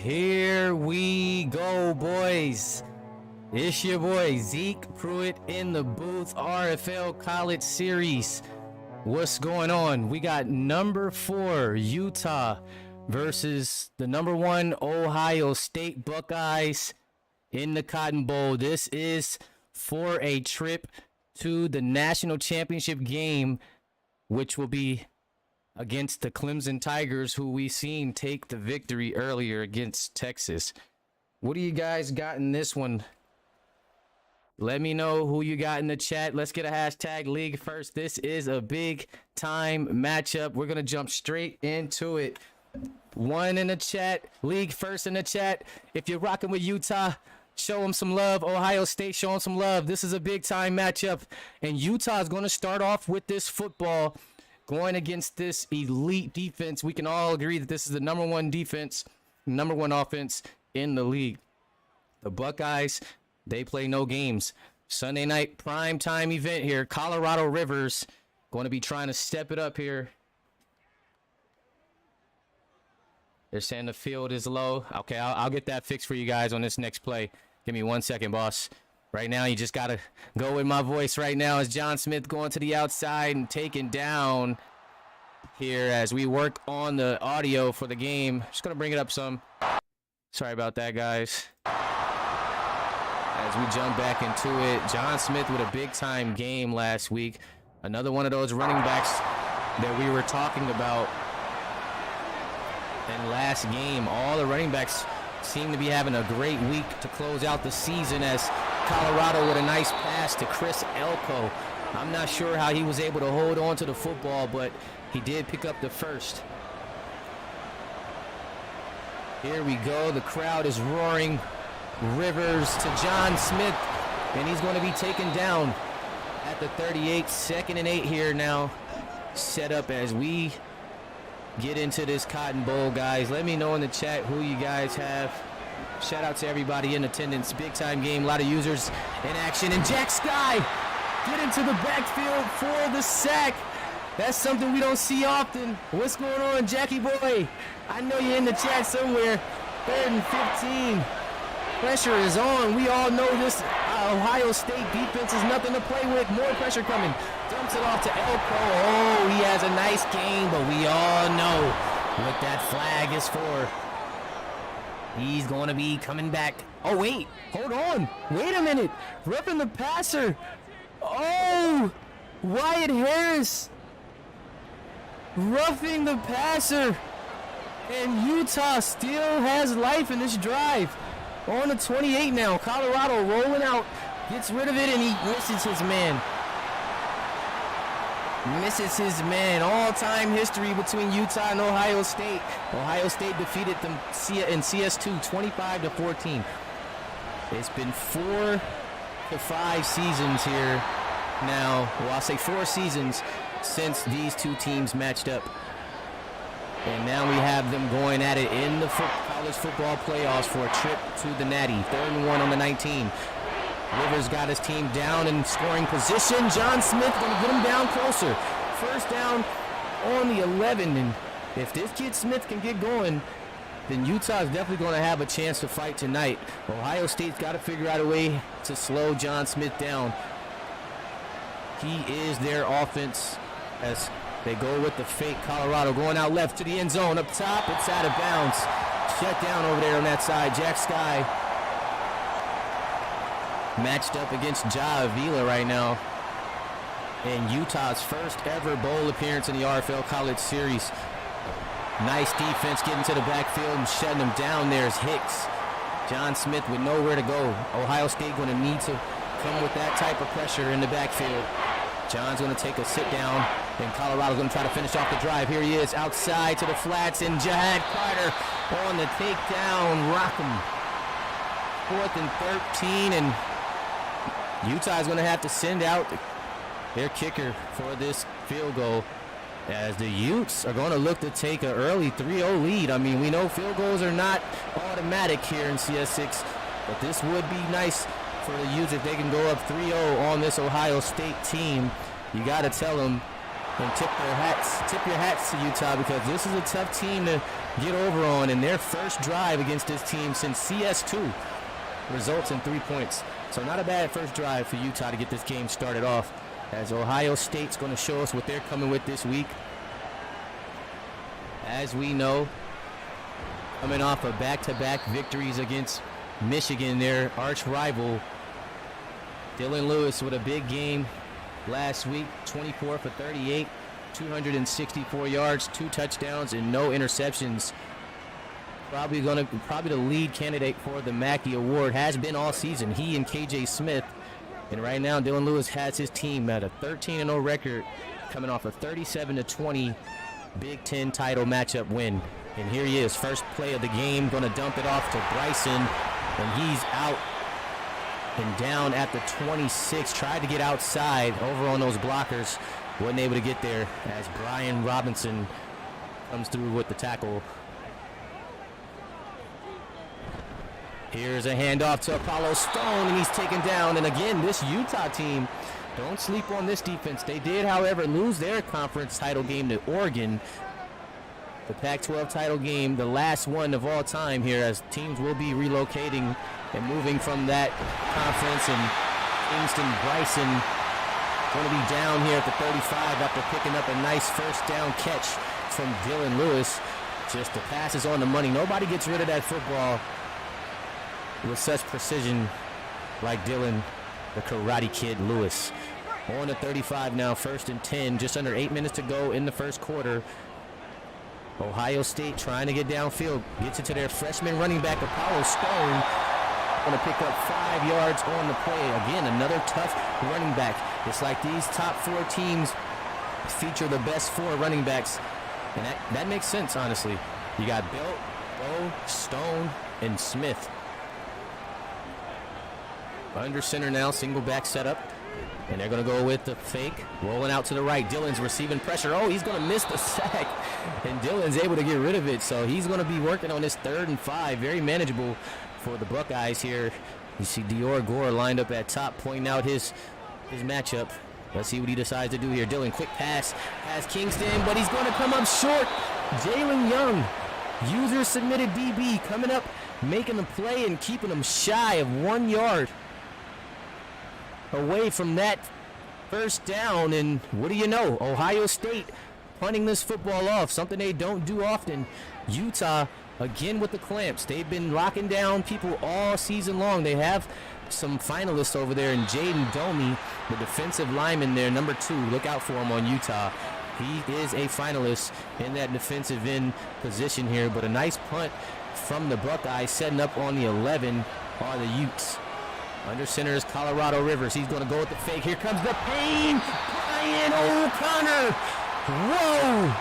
Here we go, boys. It's your boy Zeke Pruitt in the booth. RFL College Series. What's going on? We got number 4 Utah versus the number 1 Ohio State Buckeyes in the Cotton Bowl. This is for a trip to the national championship game, which will be against the Clemson Tigers, who we seen take the victory earlier against Texas. What do you guys got in this one? Let me know who you got in the chat. Let's get a hashtag league first. This is a big time matchup. We're going to jump straight into it. One in the chat, league first in the chat. If you're rocking with Utah, show them some love. Ohio State, show them some love. This is a big time matchup, and Utah is going to start off with this football going against this elite defense. We can all agree that this is the number 1 defense, number 1 offense in the league. The Buckeyes, they play no games. Sunday night prime time event here. Colorado Rivers going to be trying to step it up here. They're saying the field is low. Okay, I'll get that fixed for you guys on this next play. Give me 1 second, boss. Right now, you just got to go with my voice right now as John Smith going to the outside and taken down here as we work on the audio for the game. Just going to bring it up some. Sorry about that, guys. As we jump back into it, John Smith with a big-time game last week. Another one of those running backs that we were talking about in last game. All the running backs seem to be having a great week to close out the season, as Colorado with a nice pass to Chris Elko. I'm not sure how he was able to hold on to the football, but he did pick up the first. Here we go. The crowd is roaring. Rivers to John Smith, and he's going to be taken down at the 38. 2nd and 8 here now. Set up as we get into this Cotton Bowl, guys. Let me know in the chat who you guys have. Shout out to everybody in attendance. Big time game, a lot of users in action. And Jack Sky get into the backfield for the sack. That's something we don't see often. What's going on, Jackie boy? I know you're in the chat somewhere. 3rd and 15. Pressure is on. We all know this Ohio State defense is nothing to play with. More pressure coming. Dumps it off to Elko. Oh, he has a nice game, but we all know what that flag is for. He's going to be coming back. Oh, wait. Hold on. Wait a minute. Roughing the passer. Oh, Wyatt Harris. Roughing the passer. And Utah still has life in this drive. On the 28 now. Colorado rolling out. Gets rid of it, and he misses his man. Misses his man. All-time history between Utah and Ohio State. Ohio State defeated them in CS2 25-14. It's been 4 to 5 seasons here now. Well, I'll say 4 seasons since these two teams matched up. And now we have them going at it in the college football playoffs for a trip to the Natty. 3rd and 1 on the 19. Rivers got his team down in scoring position. John Smith going to get him down closer. 1st down on the 11. And if this kid Smith can get going, then Utah is definitely going to have a chance to fight tonight. Ohio State's got to figure out a way to slow John Smith down. He is their offense as they go with the fake. Colorado going out left to the end zone. Up top, it's out of bounds. Shut down over there on that side. Jack Sky matched up against Ja Avila right now. And Utah's first ever bowl appearance in the RFL College Series. Nice defense getting to the backfield and shutting them down. There's Hicks. John Smith with nowhere to go. Ohio State going to need to come with that type of pressure in the backfield. John's going to take a sit down, and Colorado's going to try to finish off the drive. Here he is outside to the flats, and Jihad Carter on the takedown. Rock him. 4th and 13, and Utah's going to have to send out their kicker for this field goal, as the Utes are going to look to take an early 3-0 lead. I mean, we know field goals are not automatic here in CS6, but this would be nice for the Utes if they can go up 3-0 on this Ohio State team. You got to tell them And tip your hats to Utah, because this is a tough team to get over on, and their first drive against this team since CS2 results in 3 points. So not a bad first drive for Utah to get this game started off, as Ohio State's going to show us what they're coming with this week. As we know, coming off of back-to-back victories against Michigan, their arch rival. Dylan Lewis with a big game last week, 24 for 38, 264 yards, 2 touchdowns, and no interceptions. Probably the lead candidate for the Mackey Award, has been all season. He and KJ Smith. And right now, Dylan Lewis has his team at a 13-0 record, coming off a 37-20 Big Ten title matchup win. And here he is, first play of the game, going to dump it off to Bryson, and he's out and down at the 26. Tried to get outside over on those blockers, wasn't able to get there, as Brian Robinson comes through with the tackle. Here's a handoff to Apollo Stone, and he's taken down. And again, this Utah team, don't sleep on this defense. They did, however, lose their conference title game to Oregon. The Pac-12 title game, the last one of all time here, as teams will be relocating and moving from that conference. And Kingston Bryson going to be down here at the 35 after picking up a nice first down catch from Dylan Lewis. Just the passes on the money. Nobody gets rid of that football with such precision like Dylan, the Karate Kid Lewis. On the 35 now, 1st and 10, just under 8 minutes to go in the first quarter. Ohio State trying to get downfield, gets it to their freshman running back, Apollo Stone. Going to pick up 5 yards on the play. Again, another tough running back. It's like these top 4 teams feature the best 4 running backs, and that makes sense, honestly. You got Belt, Bowe, Stone, and Smith. Under center now, single back setup. And they're going to go with the fake. Rolling out to the right. Dylan's receiving pressure. Oh, he's going to miss the sack. And Dylan's able to get rid of it. So he's going to be working on this 3rd and 5. Very manageable for the Buckeyes here. You see Dior Gore lined up at top, pointing out his matchup. Let's see what he decides to do here. Dylan, quick pass. Has Kingston, but he's going to come up short. Jalen Young, user submitted DB, coming up, making the play and keeping him shy of 1 yard away from that first down. And what do you know? Ohio State punting this football off, something they don't do often. Utah again with the clamps. They've been locking down people all season long. They have some finalists over there, and Jaden Domi, the defensive lineman there, number 2. Look out for him on Utah. He is a finalist in that defensive end position here. But a nice punt from the Buckeyes, setting up on the 11 are the Utes. Under center is Colorado Rivers. He's going to go with the fake. Here comes the pain. Brian O'Connor. Whoa.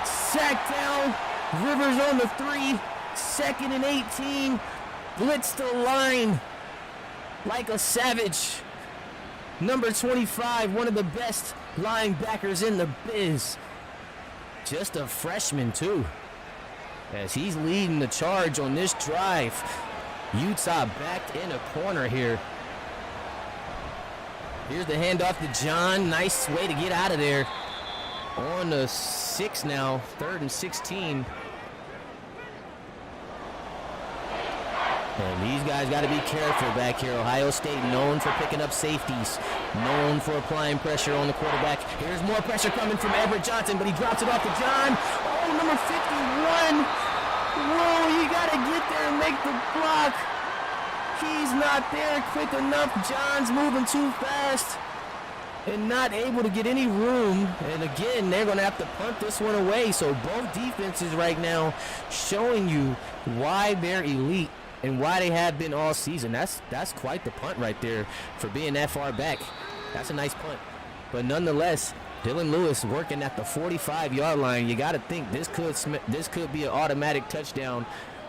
Sack down. Rivers on the 3. 2nd and 18. Blitz the line like a savage. Number 25, one of the best linebackers in the biz. Just a freshman, too, as he's leading the charge on this drive. Utah backed in a corner here. Here's the handoff to John. Nice way to get out of there. On the 6 now, 3rd and 16. And these guys got to be careful back here. Ohio State known for picking up safeties, known for applying pressure on the quarterback. Here's more pressure coming from Everett Johnson, but he drops it off to John. Oh, number 51. Whoa, you got to get there and make the block. He's not there quick enough. John's moving too fast and not able to get any room. And again, they're going to have to punt this one away. So both defenses right now showing you why they're elite and why they have been all season. That's quite the punt right there for being that far back. That's a nice punt. But nonetheless, Dylan Lewis working at the 45-yard line. You got to think this could be an automatic touchdown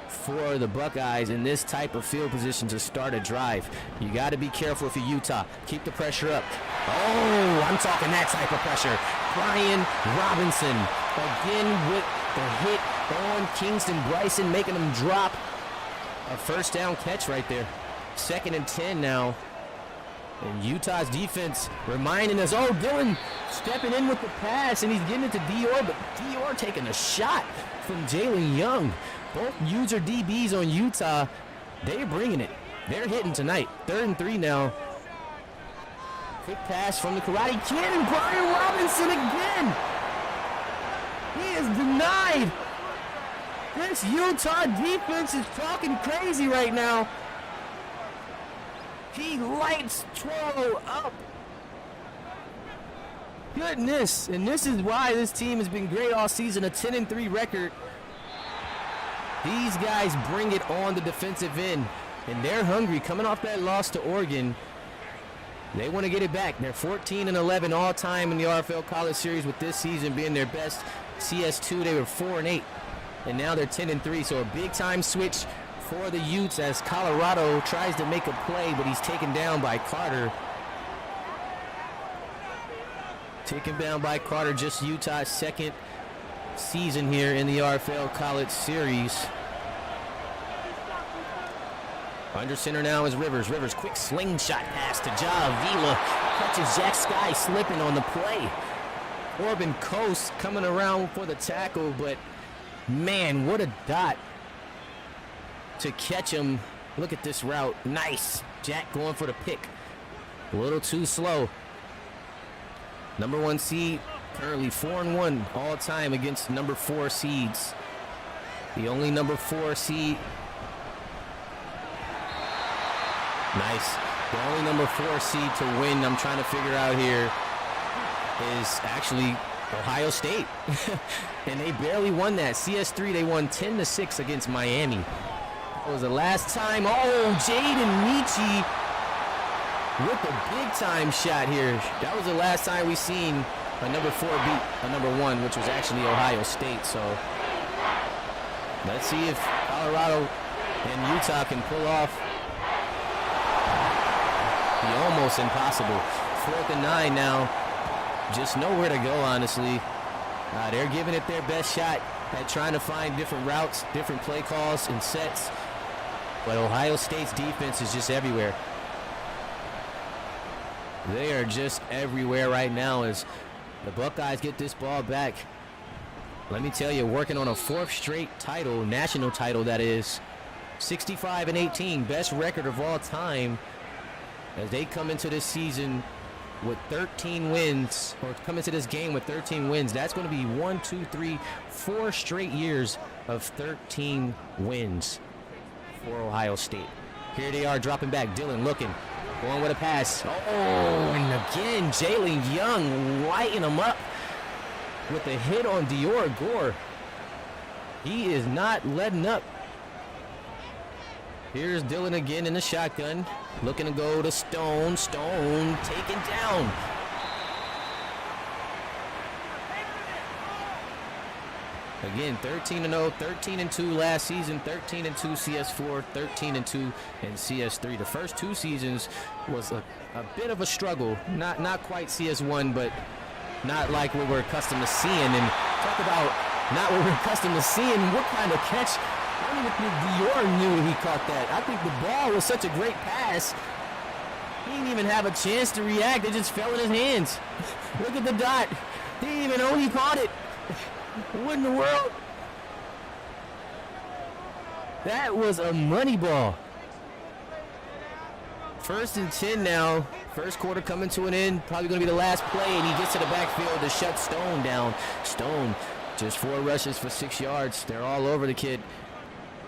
for the Buckeyes in this type of field position to start a drive. You got to be careful if you're Utah. Keep the pressure up. Oh, I'm talking that type of pressure. Brian Robinson again with the hit on Kingston Bryson, making him drop. A first down catch right there. 2nd and 10 now. And Utah's defense reminding us, oh, Dylan stepping in with the pass, and he's getting it to Dior, but Dior taking a shot from Jalen Young. Both user DBs on Utah, they're bringing it. They're hitting tonight. 3rd and 3 now. Quick pass from the Karate Kid, and Brian Robinson again. He is denied. This Utah defense is talking crazy right now. He lights Twirlo up. Goodness, and this is why this team has been great all season, a 10-3 record. These guys bring it on the defensive end, and they're hungry. Coming off that loss to Oregon, they want to get it back. They're 14-11 all-time in the RFL College Series, with this season being their best. CS2, they were 4-8, and now they're 10-3, so a big-time switch for the Utes as Colorado tries to make a play, but he's taken down by Carter. Taken down by Carter, just Utah's 2nd season here in the RFL College Series. Under center now is Rivers. Rivers, quick slingshot pass to Ja Avila. Catches Jack Sky slipping on the play. Corbin Coast coming around for the tackle, but man, what a dot to catch him. Look at this route. Nice. Jack going for the pick. A little too slow. Number 1 seed, currently 4-1 all time against number 4 seeds. The only number 4 seed. Nice. The only number 4 seed to win, I'm trying to figure out here, is actually Ohio State. And they barely won that. CS3, they won 10-6 against Miami. That was the last time. Oh, Jaden Michi with a big-time shot here. That was the last time we seen a number 4 beat a number 1, which was actually Ohio State. So let's see if Colorado and Utah can pull off the almost impossible. 4th and 9 now. Just nowhere to go, honestly. They're giving it their best shot at trying to find different routes, different play calls and sets. But Ohio State's defense is just everywhere. They are just everywhere right now as the Buckeyes get this ball back. Let me tell you, working on a 4th straight title, national title that is. 65-18, best record of all time, as they come into this season with 13 wins, or come into this game with 13 wins. That's going to be 1, 2, 3, 4 straight years of 13 wins for Ohio State. Here they are dropping back. Dylan looking, going with a pass. Oh, and again, Jalen Young lighting him up with a hit on Dior Gore. He is not letting up. Here's Dylan again in the shotgun, looking to go to Stone. Stone taken down. Again, 13-0, 13-2 last season, 13-2 CS4, 13-2 in CS3. The first 2 seasons was a bit of a struggle. Not quite CS1, but not like what we're accustomed to seeing. And talk about not what we're accustomed to seeing. What kind of catch? I don't even think Dior knew he caught that. I think the ball was such a great pass. He didn't even have a chance to react. It just fell in his hands. Look at the dot. He didn't even know he caught it. What in the world? That was a money ball. 1st and 10 now. First quarter coming to an end. Probably going to be the last play, and he gets to the backfield to shut Stone down. Stone, just 4 rushes for 6 yards. They're all over the kid.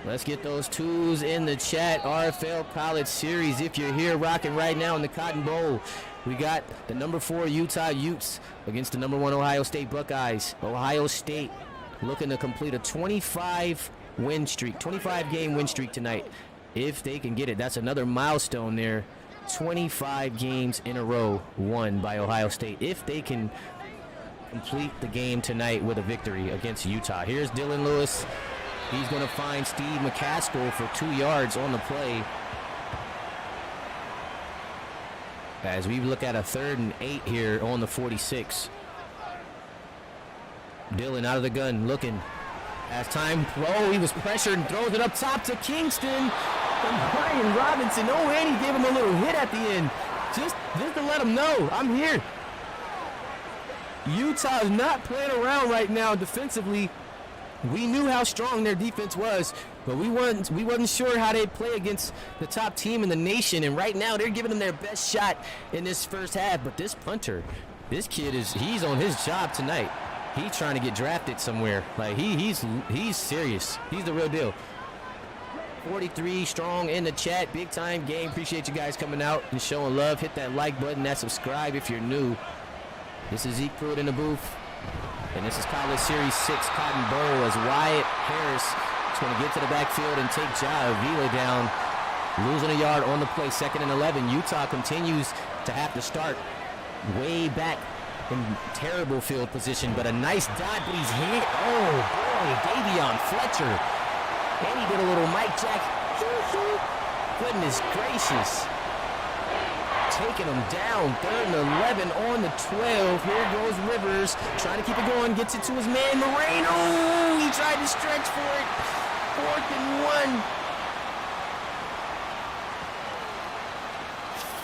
Let's get those 2s in the chat. RFL College Series. If you're here rocking right now in the Cotton Bowl, we got the number 4 Utah Utes against the number 1 Ohio State Buckeyes. Ohio State looking to complete a 25-game win streak tonight. If they can get it, that's another milestone there. 25 games in a row won by Ohio State. If they can complete the game tonight with a victory against Utah. Here's Dylan Lewis. He's going to find Steve McCaskill for 2 yards on the play. As we look at a 3rd and 8 here on the 46. Dylan out of the gun, looking. As time, he was pressured and throws it up top to Kingston. And Brian Robinson, and he gave him a little hit at the end. Just to let them know, I'm here. Utah is not playing around right now defensively. We knew how strong their defense was, but we wasn't sure how they'd play against the top team in the nation. And right now, they're giving them their best shot in this first half. But this punter, this kid he's on his job tonight. He's trying to get drafted somewhere. Like he's serious. He's the real deal. 43 strong in the chat. Big time game. Appreciate you guys coming out and showing love. Hit that like button, that subscribe if you're new. This is Zeke Pruitt in the booth. And this is College Series 6 Cotton Bowl as Wyatt Harris is going to get to the backfield and take Avila down. Losing a yard on the play, 2nd and 11. Utah continues to have to start way back in terrible field position, but a nice dot, but he's hit. Oh, boy, Davion Fletcher. And he did a little Mike Jack. Goodness gracious. Taking him down, 3rd and 11 on the 12. Here goes Rivers, trying to keep it going, gets it to his man, Moreno. He tried to stretch for it. 4th and 1.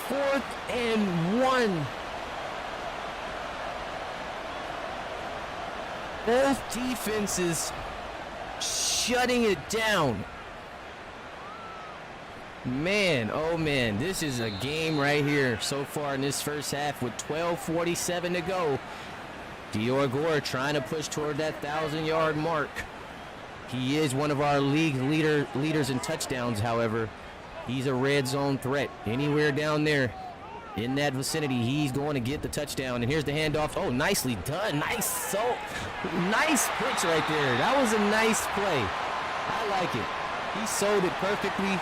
4th and 1. Both defenses shutting it down. Man, oh man, this is a game right here so far in this first half with 12:47 to go. Dior Gore trying to push toward that 1,000-yard mark. He is one of our league leaders in touchdowns, however. He's a red zone threat. Anywhere down there in that vicinity, he's going to get the touchdown. And here's the handoff. Oh, nicely done. Nice pitch right there. That was a nice play. I like it. He sold it perfectly.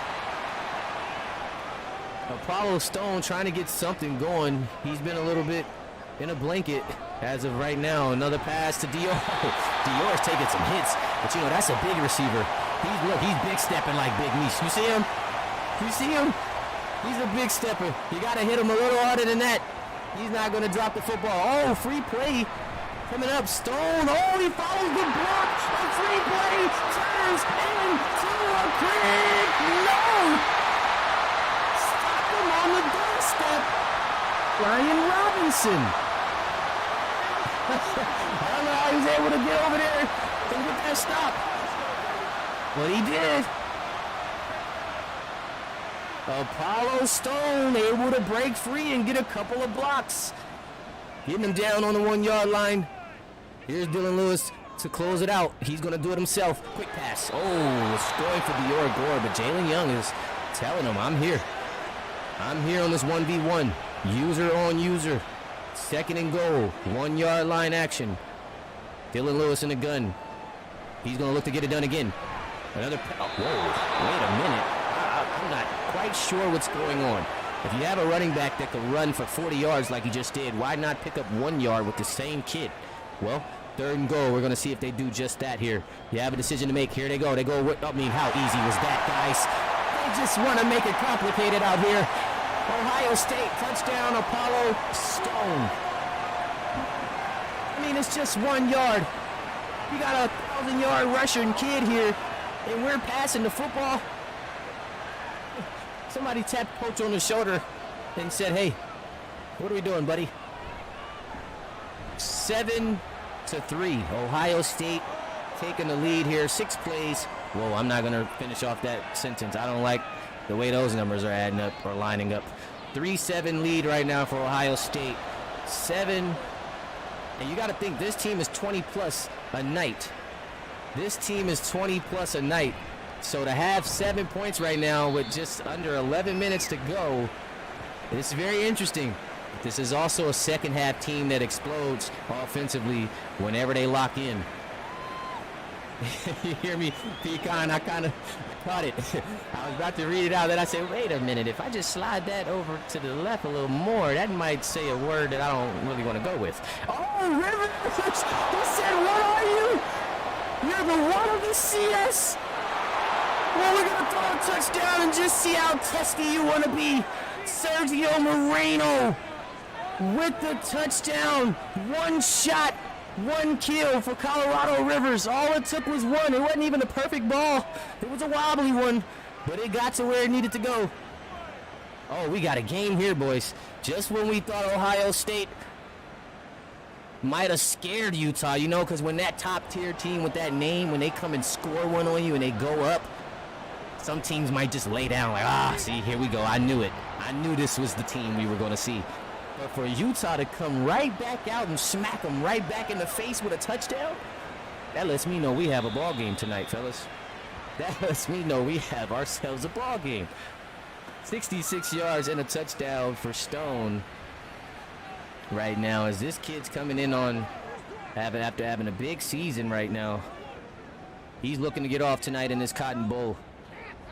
Apollo Stone trying to get something going. He's been a little bit in a blanket as of right now. Another pass to Dior. Dior's taking some hits, but you know, that's a big receiver. He's big stepping like Big Meech. You see him? You see him? He's a big stepper. You got to hit him a little harder than that. He's not going to drop the football. Oh, free play coming up. Stone. Oh, he follows the block. A free play turns into a quick. No! On the doorstep, Ryan Robinson. I don't know how he was able to get over there and get that stop, but he did. Apollo Stone able to break free and get a couple of blocks, getting him down on the 1-yard line. Here's Dylan Lewis to close it out. He's going to do it himself. Quick pass. Oh, it's going for Dior Gore, but Jalen Young is telling him, I'm here. I'm here on this 1v1. User on user. 2nd and goal. 1-yard line action. Dylan Lewis in the gun. He's going to look to get it done again. Another. Whoa. Wait a minute. I'm not quite sure what's going on. If you have a running back that can run for 40 yards like he just did, why not pick up 1 yard with the same kid? Well, 3rd and goal. We're going to see if they do just that here. You have a decision to make. Here they go. They go. I mean, how easy was that, guys? They just want to make it complicated out here. Ohio State touchdown, Apollo Stone. I mean, it's just 1 yard. You got a 1,000-yard rushing kid here, and we're passing the football. Somebody tapped Coach on the shoulder and said, hey, what are we doing, buddy? 7-3. Ohio State taking the lead here. 6 plays. Whoa, I'm not going to finish off that sentence. I don't like the way those numbers are adding up or lining up. 3-7 lead right now for Ohio State. 7. And you got to think, this team is 20-plus a night. This team is 20-plus a night. So to have 7 points right now with just under 11 minutes to go, it's very interesting. This is also a second-half team that explodes offensively whenever they lock in. You hear me, Pecan? I kind of caught it. I was about to read it out, then I said, wait a minute. If I just slide that over to the left a little more, that might say a word that I don't really want to go with. Oh, Rivers! He said, what are you? You're the one of the CS? Well, we're going to throw a touchdown and just see how testy you want to be. Sergio Moreno with the touchdown. 1 shot. 1 kill for Colorado Rivers. All it took was 1. It wasn't even a perfect ball. It was a wobbly one, but it got to where it needed to go. Oh, we got a game here, boys. Just when we thought Ohio State might have scared Utah, you know, because when that top-tier team with that name, when they come and score one on you and they go up, some teams might just lay down like, see, here we go. I knew it. I knew this was the team we were going to see. But for Utah to come right back out and smack them right back in the face with a touchdown, that lets me know we have a ball game tonight, fellas. That lets me know we have ourselves a ball game. 66 yards and a touchdown for Stone right now, as this kid's coming in on after having a big season right now. He's looking to get off tonight in this Cotton Bowl.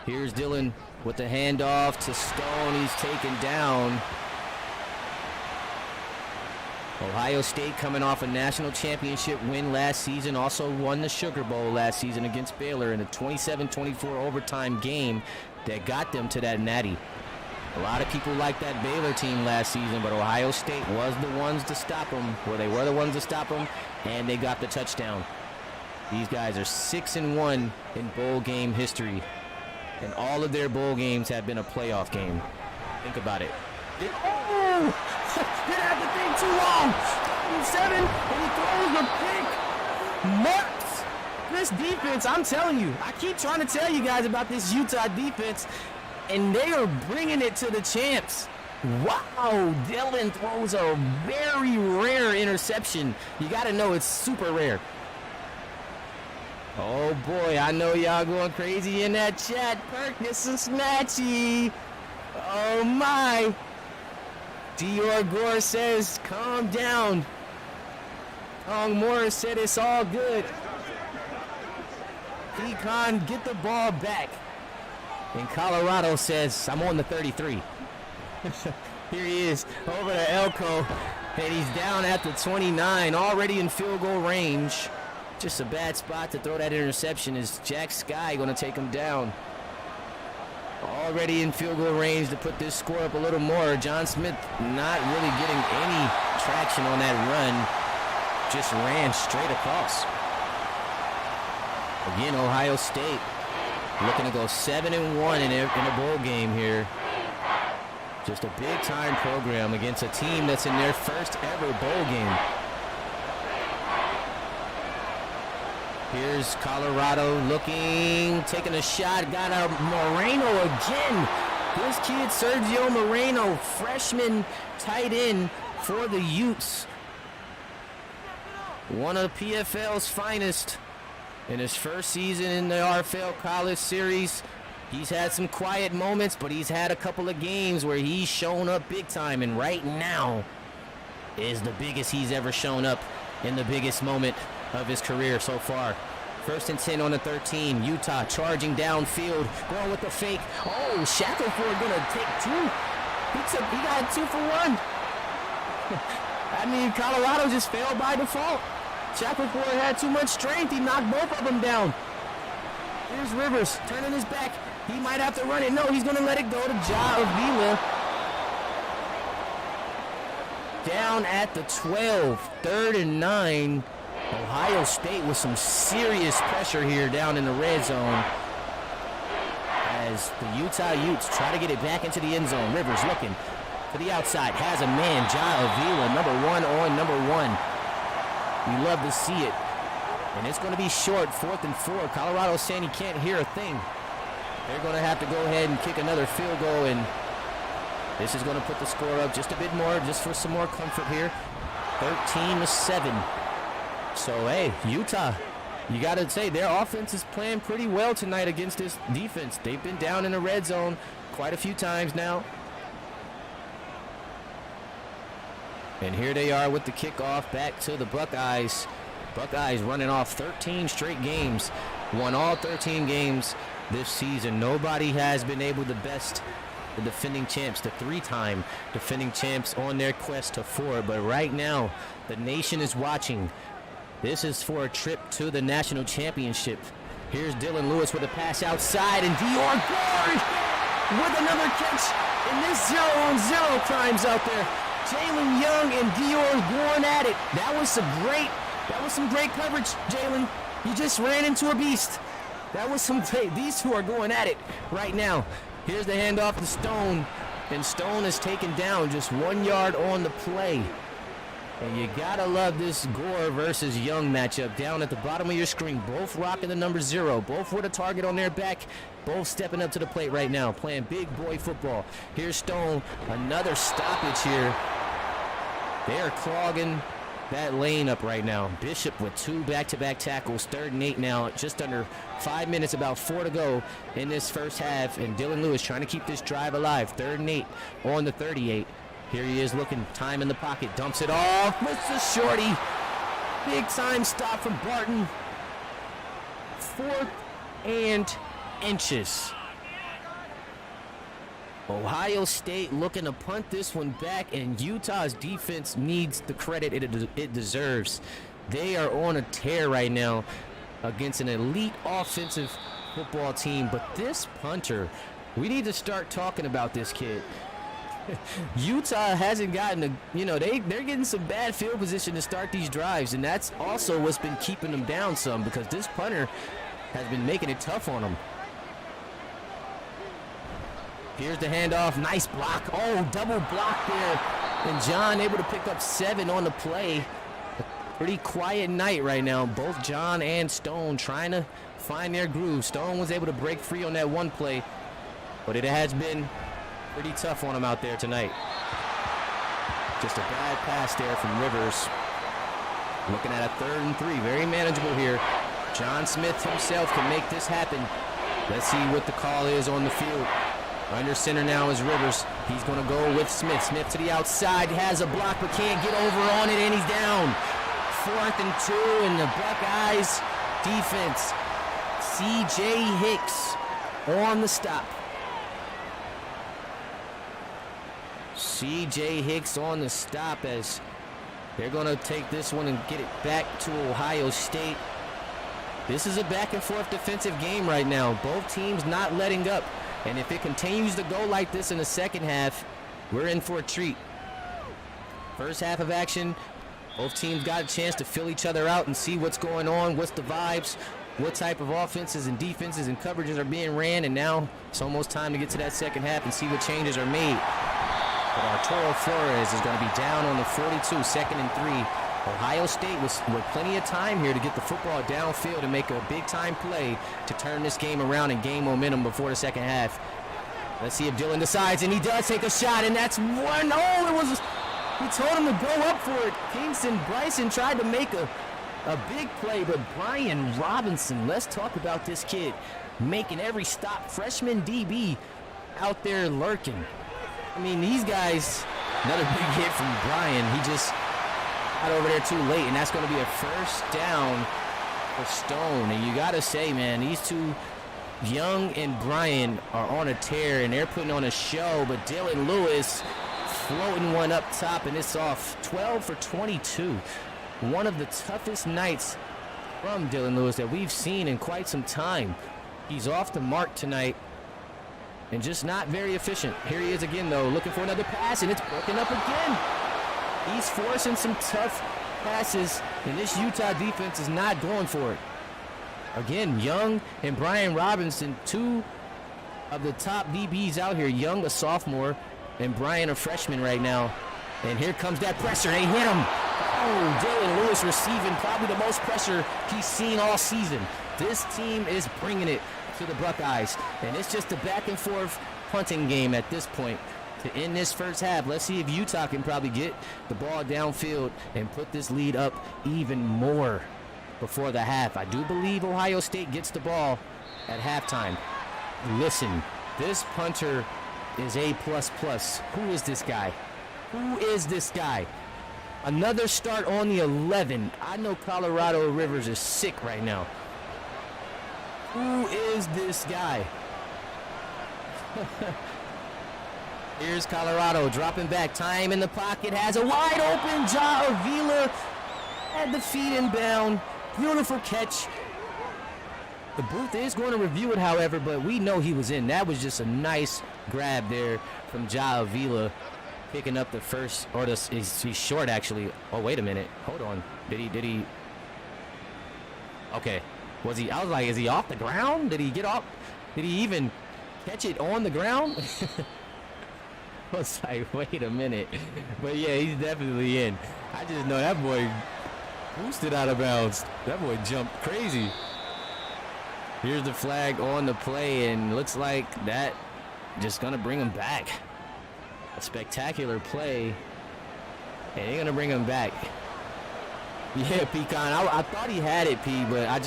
Here's Dylan with the handoff to Stone. He's taken down. Ohio State coming off a national championship win last season, also won the Sugar Bowl last season against Baylor in a 27-24 overtime game that got them to that natty. A lot of people liked that Baylor team last season, but Ohio State was the ones to stop them, they were the ones to stop them, and they got the touchdown. These guys are 6-1 in bowl game history, and all of their bowl games have been a playoff game. Think about it. Oh! Didn't have the thing too long. 7, and he throws the pick. Marks. This defense, I'm telling you, I keep trying to tell you guys about this Utah defense, and they are bringing it to the champs. Wow, Dylan throws a very rare interception. You got to know it's super rare. Oh boy, I know y'all going crazy in that chat. Perkins and Snatchy. Oh my. Dior Gore says, calm down. Kong Morris said it's all good. Econ, get the ball back. And Colorado says, I'm on the 33. Here he is, over to Elko. And he's down at the 29, already in field goal range. Just a bad spot to throw that interception. Is Jack Sky going to take him down? Already in field goal range to put this score up a little more. John Smith not really getting any traction on that run. Just ran straight across. Again, Ohio State looking to go 7-1 in a bowl game here. Just a big-time program against a team that's in their first ever bowl game. Here's Colorado looking, taking a shot, got a Moreno again. This kid, Sergio Moreno, freshman tight end for the Utes. One of PFL's finest in his first season in the RFL College Series. He's had some quiet moments, but he's had a couple of games where he's shown up big time, and right now is the biggest he's ever shown up in the biggest moment of his career so far. 1st and 10 on the 13. Utah charging downfield, going with the fake. Oh, Shackelford gonna take 2. He got 2 for 1. I mean, Colorado just failed by default. Shackelford had too much strength. He knocked both of them down. Here's Rivers turning his back. He might have to run it. No, he's gonna let it go to Ja Avila. Down at the 12, 3rd and 9. Ohio State with some serious pressure here down in the red zone as the Utah Utes try to get it back into the end zone. Rivers looking to the outside, has a man, Ja Avila, number 1 on number 1. You love to see it. And it's going to be short, 4th and 4. Colorado saying he can't hear a thing. They're going to have to go ahead and kick another field goal, and this is going to put the score up just a bit more, just for some more comfort here. 13-7. So, hey, Utah, you got to say their offense is playing pretty well tonight against this defense. They've been down in the red zone quite a few times now. And here they are with the kickoff back to the Buckeyes. Buckeyes running off 13 straight games, won all 13 games this season. Nobody has been able to best the defending champs, the 3-time defending champs, on their quest to 4. But right now, the nation is watching. This is for a trip to the national championship. Here's Dylan Lewis with a pass outside, and Dior Gore with another catch in this 0-on-0 times out there. Jalen Young and Dior going at it. That was some great coverage, Jalen. You just ran into a beast. That was some great. These two are going at it right now. Here's the handoff to Stone. and Stone is taken down just 1 yard on the play. And you gotta love this Gore versus Young matchup down at the bottom of your screen. Both rocking the number 0. Both with a target on their back. Both stepping up to the plate right now, playing big boy football. Here's Stone, another stoppage here. They are clogging that lane up right now. Bishop with 2 back-to-back tackles. 3rd and 8 now, just under 5 minutes, about 4 to go in this first half. And Dylan Lewis trying to keep this drive alive. 3rd and 8 on the 38. Here he is looking, time in the pocket, dumps it off, misses the shorty. Big time stop from Barton. 4th and inches. Ohio State looking to punt this one back, and Utah's defense needs the credit it deserves. They are on a tear right now against an elite offensive football team, but this punter, we need to start talking about this kid. Utah hasn't gotten they're getting some bad field position to start these drives, and that's also what's been keeping them down some, because this punter has been making it tough on them. Here's the handoff, nice block. Oh, double block there, and John able to pick up 7 on the play. A pretty quiet night right now. Both John and Stone trying to find their groove. Stone was able to break free on that one play, but it has been pretty tough on him out there tonight. Just a bad pass there from Rivers. Looking at a 3rd and 3, very manageable here. John Smith himself can make this happen. Let's see what the call is on the field. Under center now is Rivers. He's going to go with Smith. Smith to the outside, has a block but can't get over on it, and he's down. 4th and 2, and the Buckeyes defense. C.J. Hicks on the stop. C.J. Hicks on the stop as they're going to take this one and get it back to Ohio State. This is a back-and-forth defensive game right now. Both teams not letting up. And if it continues to go like this in the second half, we're in for a treat. First half of action, both teams got a chance to fill each other out and see what's going on, what's the vibes, what type of offenses and defenses and coverages are being ran. And now it's almost time to get to that second half and see what changes are made. But Arturo Flores is going to be down on the 42, 2nd and 3. Ohio State with plenty of time here to get the football downfield and make a big-time play to turn this game around and gain momentum before the second half. Let's see if Dylan decides, and he does take a shot, and that's one. Oh, he told him to go up for it. Kingston Bryson tried to make a big play, but Brian Robinson, let's talk about this kid making every stop. Freshman DB out there lurking. I mean, these guys, another big hit from Brian. He just got over there too late, and that's going to be a first down for Stone. And you got to say, man, these two, Young and Brian, are on a tear, and they're putting on a show. But Dylan Lewis floating one up top, and it's off. 12 for 22. One of the toughest nights from Dylan Lewis that we've seen in quite some time. He's off the mark tonight and just not very efficient. Here he is again, though, looking for another pass, and it's broken up again. He's forcing some tough passes, and this Utah defense is not going for it. Again, Young and Brian Robinson, 2 of the top DBs out here. Young, a sophomore, and Brian, a freshman right now. And here comes that pressure. They hit him. Oh, Dylan Lewis receiving probably the most pressure he's seen all season. This team is bringing it to the Buckeyes, and it's just a back-and-forth punting game at this point. To end this first half, let's see if Utah can probably get the ball downfield and put this lead up even more before the half. I do believe Ohio State gets the ball at halftime. Listen, this punter is A++. Who is this guy? Who is this guy? Another start on the 11. I know Colorado Rivers is sick right now. Who is this guy? Here's Colorado dropping back. Time in the pocket. Has a wide open Ja Avila at the feet inbound. Beautiful catch. The booth is going to review it, however, but we know he was in. That was just a nice grab there from Ja Avila, picking up the first, or he's short actually. Oh, wait a minute. Hold on. Did he? Okay. Was he? I was like, is he off the ground? Did he get off? Did he even catch it on the ground? I was like, wait a minute. But yeah, he's definitely in. I just know that boy boosted out of bounds. That boy jumped crazy. Here's the flag on the play, and looks like that just gonna bring him back. A spectacular play, and they're gonna bring him back. Yeah, Pecan, I thought he had it, P, but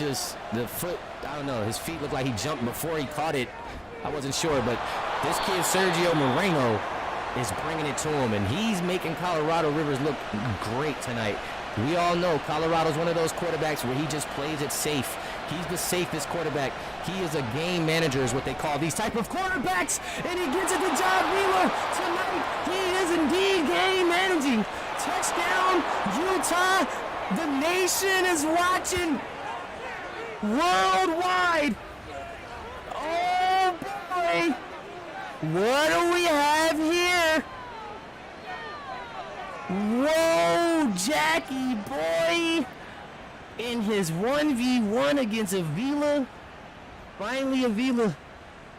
the foot, I don't know, his feet looked like he jumped before he caught it. I wasn't sure, but this kid, Sergio Moreno, is bringing it to him, and he's making Colorado Rivers look great tonight. We all know Colorado's one of those quarterbacks where he just plays it safe. He's the safest quarterback. He is a game manager is what they call these type of quarterbacks, and he gets it to John Wheeler tonight. He is indeed game managing. Touchdown, Utah. The nation is watching worldwide. Oh, boy. What do we have here? Whoa, Jackie boy. In his 1v1 against Avila. Finally, Avila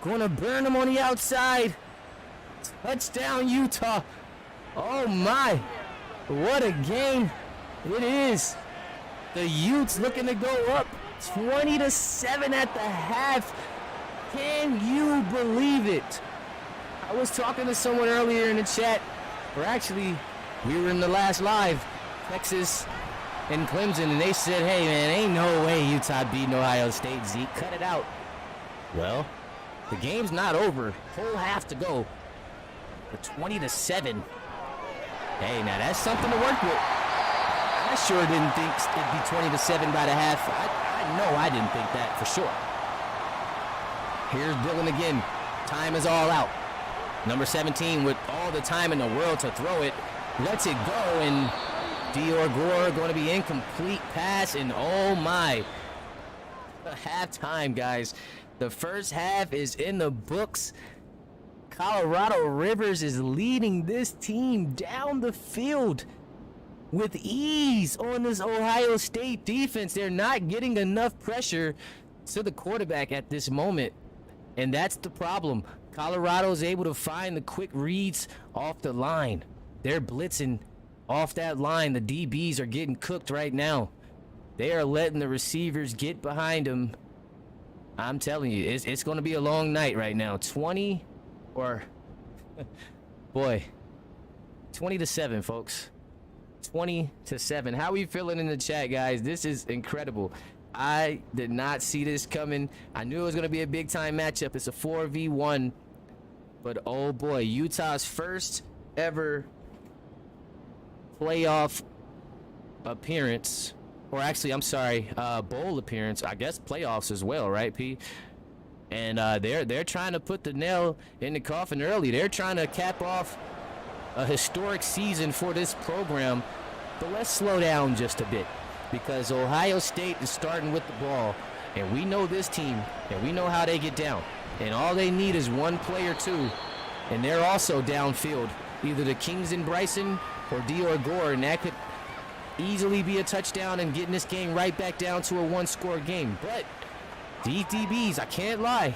going to burn him on the outside. Touchdown, Utah. Oh, my. What a game it is. The Utes looking to go up 20-7 at the half. Can you believe it? I was talking to someone earlier in the chat, or actually, we were in the last live, Texas and Clemson, and they said, hey, man, ain't no way Utah beating Ohio State, Zeke. Cut it out. Well, the game's not over. Whole half to go. The 20-7. Hey, now that's something to work with. I sure didn't think it'd be 20-7 by the half. I know I didn't think that for sure. Here's Dillon again. Time is all out. Number 17 with all the time in the world to throw it. Lets it go, and Dior Gore going to be incomplete pass, and oh my. Halftime, guys. The first half is in the books. Colorado Rivers is leading this team down the field with ease on this Ohio State defense. They're not getting enough pressure to the quarterback at this moment, and that's the problem. Colorado is able to find the quick reads off the line. They're blitzing off that line. The DBs are getting cooked right now. They are letting the receivers get behind them. I'm telling you, it's going to be a long night right now. 20 boy, 20-7, folks. 20-7. How are we feeling in the chat, guys? This is incredible. I did not see this coming. I knew it was going to be a big-time matchup. It's a 4v1. But, oh, boy, Utah's first ever playoff appearance. Or actually, I'm sorry, bowl appearance. I guess playoffs as well, right, P? And they're trying to put the nail in the coffin early. They're trying to cap off a historic season for this program. But let's slow down just a bit, because Ohio State is starting with the ball, and we know this team, and we know how they get down. And all they need is one play or two, and they're also downfield, either to Kingston Bryson or Dior Gore, and that could easily be a touchdown and getting this game right back down to a one-score game. But these DBs, I can't lie,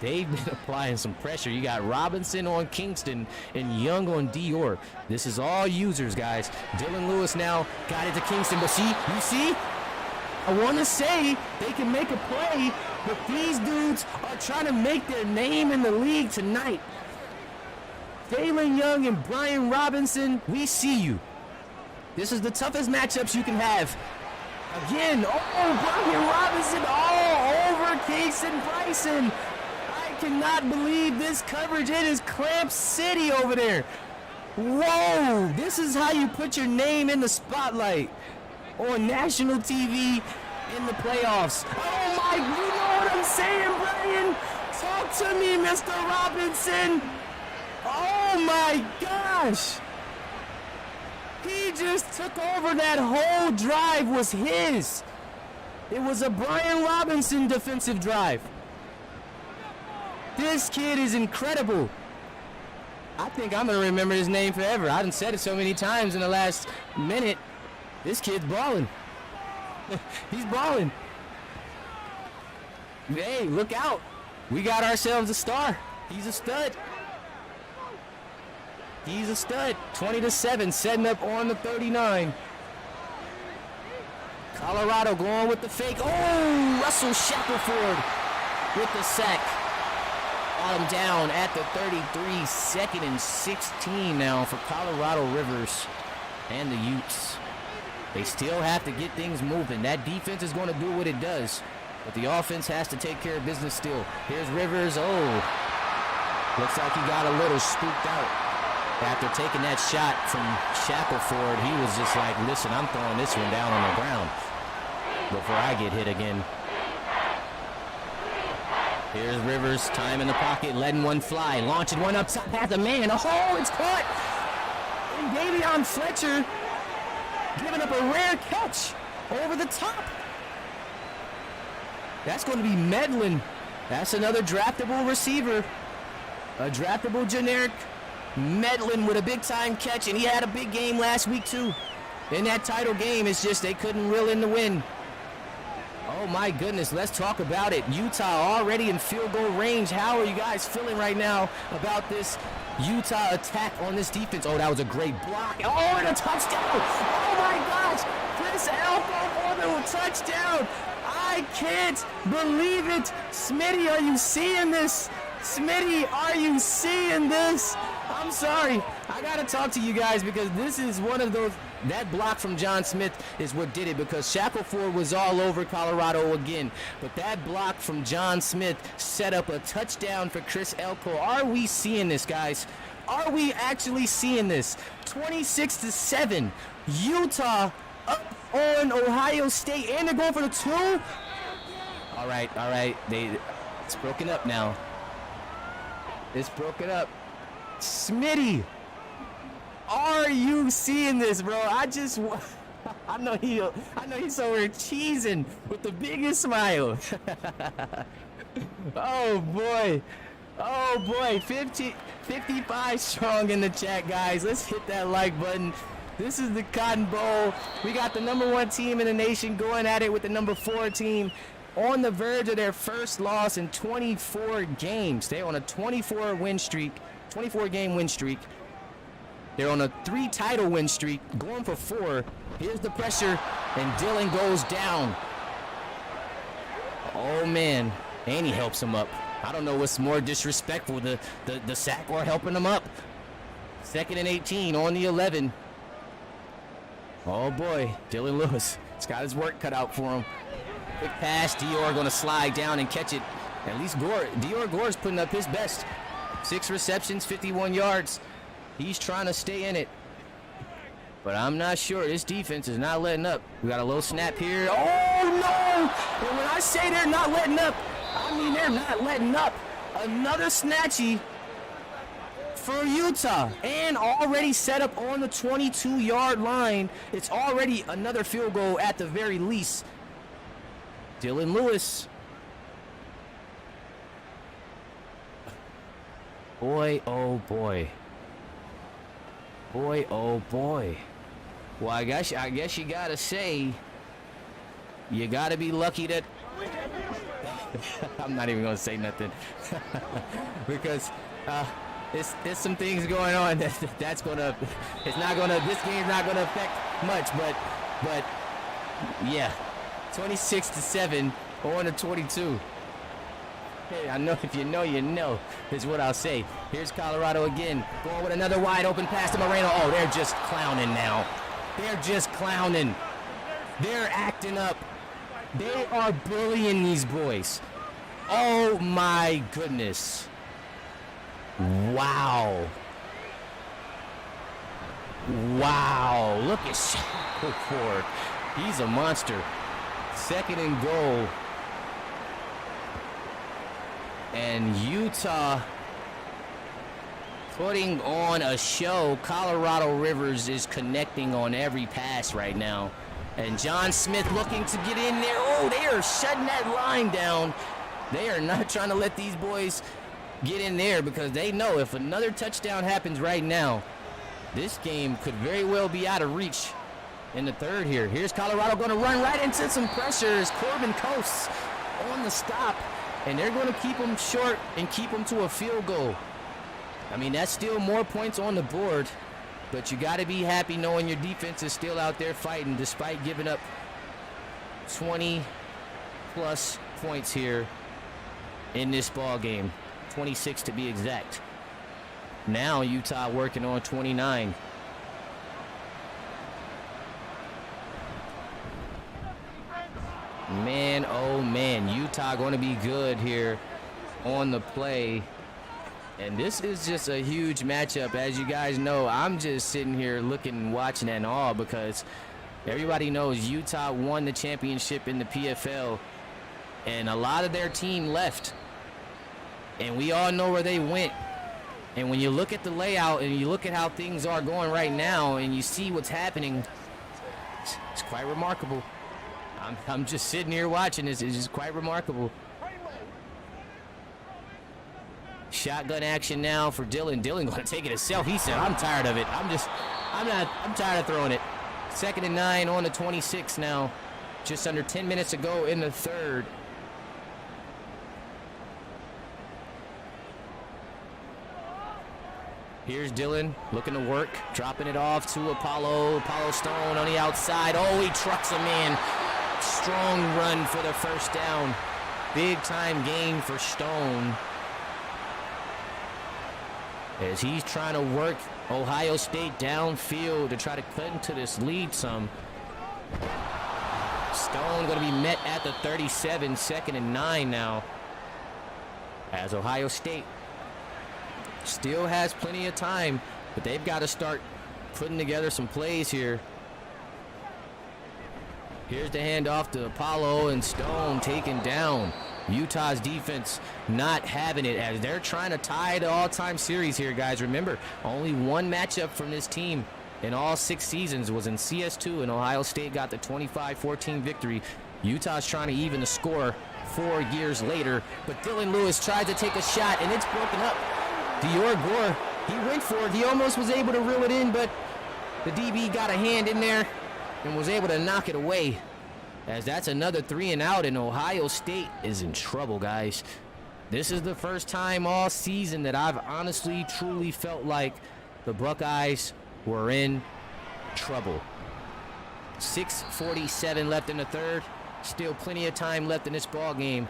they've been applying some pressure. You got Robinson on Kingston and Young on Dior. This is all users, guys. Dylan Lewis now got it to Kingston, but see, you see? I want to say they can make a play, but these dudes are trying to make their name in the league tonight. Jalen Young and Brian Robinson, we see you. This is the toughest matchups you can have. Again, Brian Robinson all over Kingston Bryson. I cannot believe this coverage. It is Clamp City over there. Whoa, this is how you put your name in the spotlight on national TV in the playoffs. Oh my, you know what I'm saying, Brian? Talk to me, Mr. Robinson. Oh my gosh. He just took over. That whole drive was his. It was a Brian Robinson defensive drive. This kid is incredible. I think I'm going to remember his name forever. I done said it so many times in the last minute. This kid's balling. He's balling. Hey, look out. We got ourselves a star. He's a stud. He's a stud. 20-7, setting up on the 39. Colorado going with the fake. Oh, Russell Shackelford with the sack. Got him down at the 33. 2nd and 16 now for Colorado Rivers and the Utes. They still have to get things moving. That defense is going to do what it does, but the offense has to take care of business still. Here's Rivers. Oh, looks like he got a little spooked out after taking that shot from Shackelford. He was just like, listen, I'm throwing this one down on the ground before I get hit again. Here's Rivers, time in the pocket, letting one fly, launching one up top, has a man. Oh, it's caught. And Davion Fletcher giving up a rare catch over the top. That's going to be Medlin. That's another draftable receiver. A draftable generic. Medlin with a big-time catch, and he had a big game last week, too. In that title game, it's just they couldn't reel in the win. Oh, my goodness, let's talk about it. Utah already in field goal range. How are you guys feeling right now about this Utah attack on this defense? Oh, that was a great block. Oh, and a touchdown. Oh, my gosh. Chris Elko for the touchdown. I can't believe it. Smitty, are you seeing this? Smitty, are you seeing this? I'm sorry. I got to talk to you guys because this is one of those. That block from John Smith is what did it, because Shackelford was all over Colorado again. But that block from John Smith set up a touchdown for Chris Elko. Are we seeing this, guys? Are we actually seeing this? 26-7. Utah up on Ohio State, and they're going for the 2. All right. It's broken up now. It's broken up. Smitty, are you seeing this, bro? I know he's over here cheesing with the biggest smile. Oh boy, 55 strong in the chat, guys. Let's hit that like button. This is the Cotton Bowl. We got the #1 team in the nation going at it with the #4 team on the verge of their first loss in 24 games. They're on a 24-game win streak. They're on a 3-title win streak, going for 4. Here's the pressure, and Dillon goes down. Oh, man. And he helps him up. I don't know what's more disrespectful, the sack or helping him up. 2nd and 18 on the 11. Oh, boy. Dylan Lewis. He's got his work cut out for him. Quick pass. Dior going to slide down and catch it. At least Dior Gore's putting up his best. 6 receptions, 51 yards. He's trying to stay in it. But I'm not sure. This defense is not letting up. We got a low snap here. Oh, no! And when I say they're not letting up, I mean they're not letting up. Another snatchy for Utah. And already set up on the 22-yard line. It's already another field goal at the very least. Dylan Lewis. Boy, oh boy. Boy, oh boy. Well, I guess you gotta say, you gotta be lucky that I'm not even gonna say nothing because there's some things going on that's gonna. This game's not gonna affect much, but yeah, 26-7 on the 22. Hey, I know if you know, you know, is what I'll say. Here's Colorado again, going with another wide open pass to Moreno. Oh, they're just clowning now. They're just clowning. They're acting up. They are bullying these boys. Oh my goodness. Wow. Wow. Look at Shackelford. He's a monster. 2nd and goal. And Utah putting on a show. Colorado Rivers is connecting on every pass right now. And John Smith looking to get in there. Oh, they are shutting that line down. They are not trying to let these boys get in there because they know if another touchdown happens right now, this game could very well be out of reach in the 3rd here. Here's Colorado going to run right into some pressure as Corbin Coates on the stop. And they're going to keep them short and keep them to a field goal. I mean, that's still more points on the board, but you got to be happy knowing your defense is still out there fighting despite giving up 20-plus points here in this ball game, 26 to be exact. Now Utah working on 29. Man, oh man, Utah going to be good here on the play. And this is just a huge matchup. As you guys know, I'm just sitting here looking and watching in awe because everybody knows Utah won the championship in the PFL. And a lot of their team left. And we all know where they went. And when you look at the layout and you look at how things are going right now and you see what's happening, it's quite remarkable. I'm just sitting here watching this. It's just quite remarkable. Shotgun action now for Dylan. Dylan going to take it himself. He said, I'm tired of it. I'm tired of throwing it. 2nd and 9 on the 26 now. Just under 10 minutes to go in the third. Here's Dylan looking to work, dropping it off to Apollo. Apollo Stone on the outside. Oh, he trucks him in. Strong run for the first down. Big time gain for Stone. As he's trying to work Ohio State downfield to try to cut into this lead some. Stone going to be met at the 37, 2nd and 9 now. As Ohio State still has plenty of time, but they've got to start putting together some plays here. Here's the handoff to Apollo, and Stone taken down. Utah's defense not having it as they're trying to tie the all-time series here, guys. Remember, only one matchup from this team in all 6 seasons was in CS2, and Ohio State got the 25-14 victory. Utah's trying to even the score 4 years later, but Dylan Lewis tried to take a shot, and it's broken up. Dior Gore, he went for it. He almost was able to reel it in, but the DB got a hand in there and was able to knock it away. As that's another 3 and out, and Ohio State is in trouble, guys. This is the first time all season that I've honestly, truly felt like the Buckeyes were in trouble. 6:47 left in the third. Still plenty of time left in this ball game.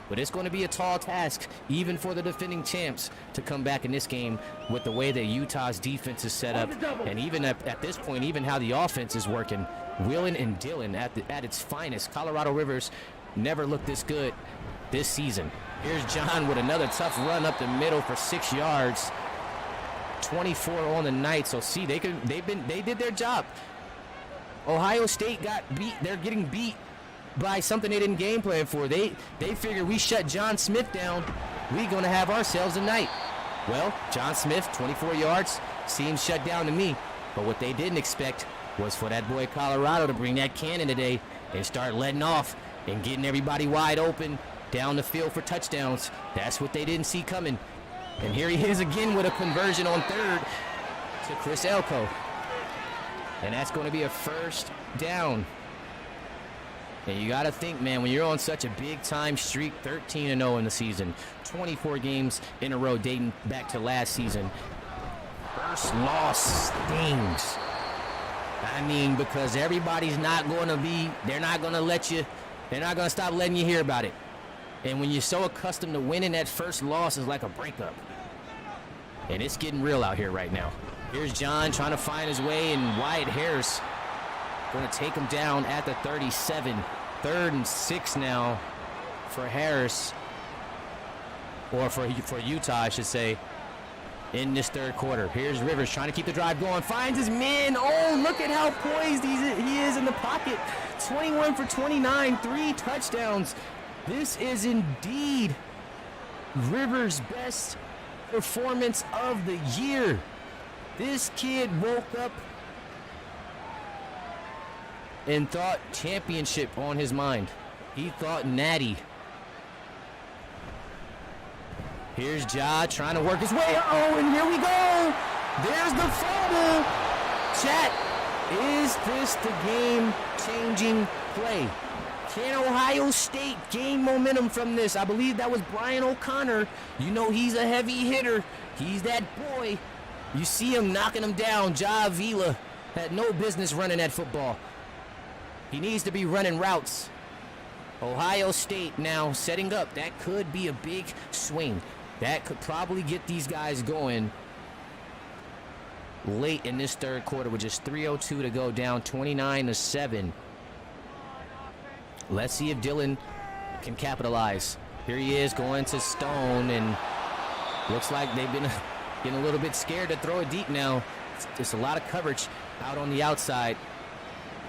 But it's going to be a tall task, even for the defending champs, to come back in this game with the way that Utah's defense is set up. And even at this point, even how the offense is working. Wheeling and Dylan at its finest. Colorado Rivers never looked this good this season. Here's John with another tough run up the middle for 6 yards. 24 on the night. So see, they did their job. Ohio State got beat. They're getting beat by something they didn't game plan for. They figured we shut John Smith down, we gonna have ourselves a night. Well, John Smith, 24 yards, seems shut down to me. But what they didn't expect was for that boy Colorado to bring that cannon today and start letting off and getting everybody wide open down the field for touchdowns. That's what they didn't see coming. And here he is again with a conversion on third to Chris Elko. And that's going to be a first down. And you got to think, man, when you're on such a big-time streak, 13-0 in the season, 24 games in a row dating back to last season, first loss stings. I mean, because everybody's not going to be, they're not going to let you, they're not going to stop letting you hear about it. And when you're so accustomed to winning, that first loss is like a breakup. And it's getting real out here right now. Here's John trying to find his way, and Wyatt Harris going to take him down at the 37. 3rd and 6 now for Harris, or for Utah, I should say, in this third quarter. Here's Rivers trying to keep the drive going, finds his man. Oh, look at how poised he is in the pocket. 21 for 29, 3 touchdowns. This is indeed Rivers' best performance of the year. This kid woke up and thought championship on his mind. He thought natty. Here's Ja trying to work his way. Oh, and here we go. There's the fumble. Chat, is this the game-changing play? Can Ohio State gain momentum from this? I believe that was Brian O'Connor. You know he's a heavy hitter. He's that boy. You see him knocking him down. Ja Avila had no business running that football. He needs to be running routes. Ohio State now setting up. That could be a big swing. That could probably get these guys going late in this third quarter with just 3:02 to go, down 29-7. Let's see if Dylan can capitalize. Here he is going to Stone, and looks like they've been getting a little bit scared to throw it deep now. It's a lot of coverage out on the outside.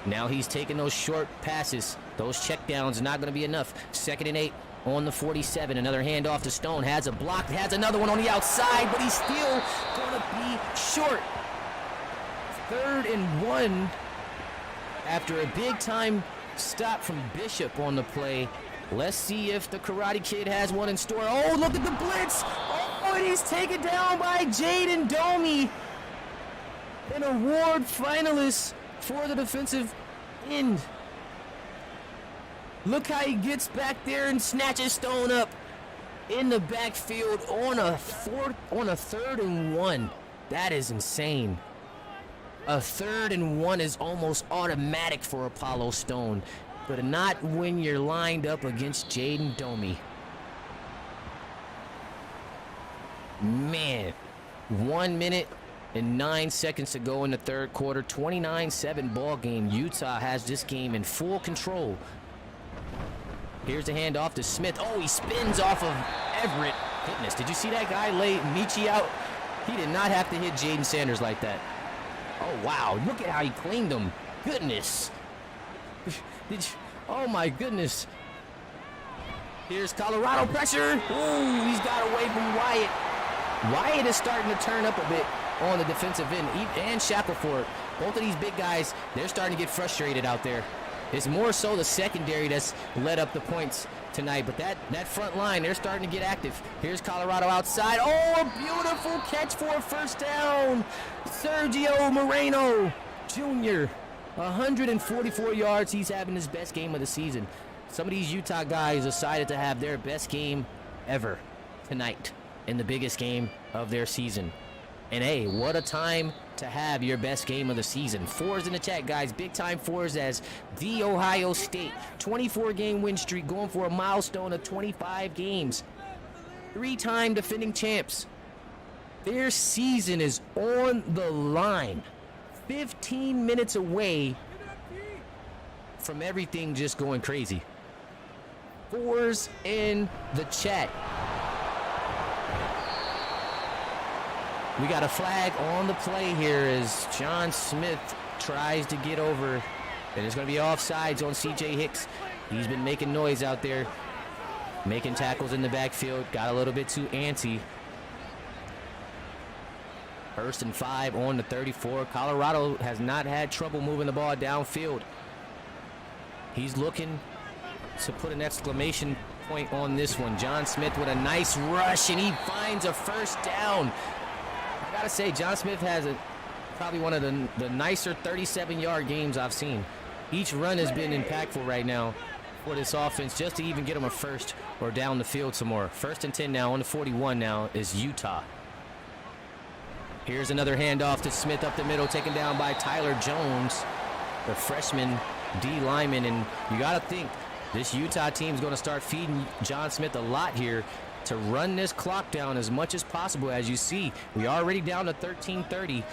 Now he's taking those short passes. Those checkdowns are not going to be enough. 2nd and 8 on the 47. Another handoff to Stone. Has a block. Has another one on the outside, but he's still going to be short. 3rd and 1 after a big-time stop from Bishop on the play. Let's see if the Karate Kid has one in store. Oh, look at the blitz. Oh, and he's taken down by Jaden Domi. An award finalist for the defensive end. Look how he gets back there and snatches Stone up in the backfield on a 3rd and 1. That is insane. A 3rd and 1 is almost automatic for Apollo Stone, but not when you're lined up against Jaden Domi. Man, 1 minute and 9 seconds to go in the third quarter. 29-7 ball game. Utah has this game in full control. Here's a handoff to Smith. Oh, he spins off of Everett. Goodness, did you see that guy lay Michi out? He did not have to hit Jaden Sanders like that. Oh, wow. Look at how he cleaned him. Goodness. Oh, my goodness. Here's Colorado pressure. Ooh, he's got away from Wyatt. Wyatt is starting to turn up a bit on the defensive end. And Shackelford. Both of these big guys, they're starting to get frustrated out there. It's more so the secondary that's led up the points tonight. But that front line, they're starting to get active. Here's Colorado outside. Oh, a beautiful catch for a first down. Sergio Moreno Jr. 144 yards. He's having his best game of the season. Some of these Utah guys decided to have their best game ever tonight in the biggest game of their season. And hey, what a time to have your best game of the season. 4s in the chat, guys. Big time 4s as the Ohio State 24-game win streak going for a milestone of 25 games. 3-time defending champs. Their season is on the line. 15 minutes away from everything just going crazy. 4s in the chat. We got a flag on the play here as John Smith tries to get over. And it's going to be offsides on C.J. Hicks. He's been making noise out there, making tackles in the backfield. Got a little bit too antsy. 1st and 5 on the 34. Colorado has not had trouble moving the ball downfield. He's looking to put an exclamation point on this one. John Smith with a nice rush, and he finds a first down. I gotta say, John Smith has probably one of the nicer 37-yard games I've seen. Each run has been impactful right now for this offense, just to even get them a first or down the field some more. 1st and 10 now on the 41 now is Utah. Here's another handoff to Smith up the middle, taken down by Tyler Jones, the freshman D lineman. And you got to think this Utah team is going to start feeding John Smith a lot here to run this clock down as much as possible. As you see, we are already down to 13:30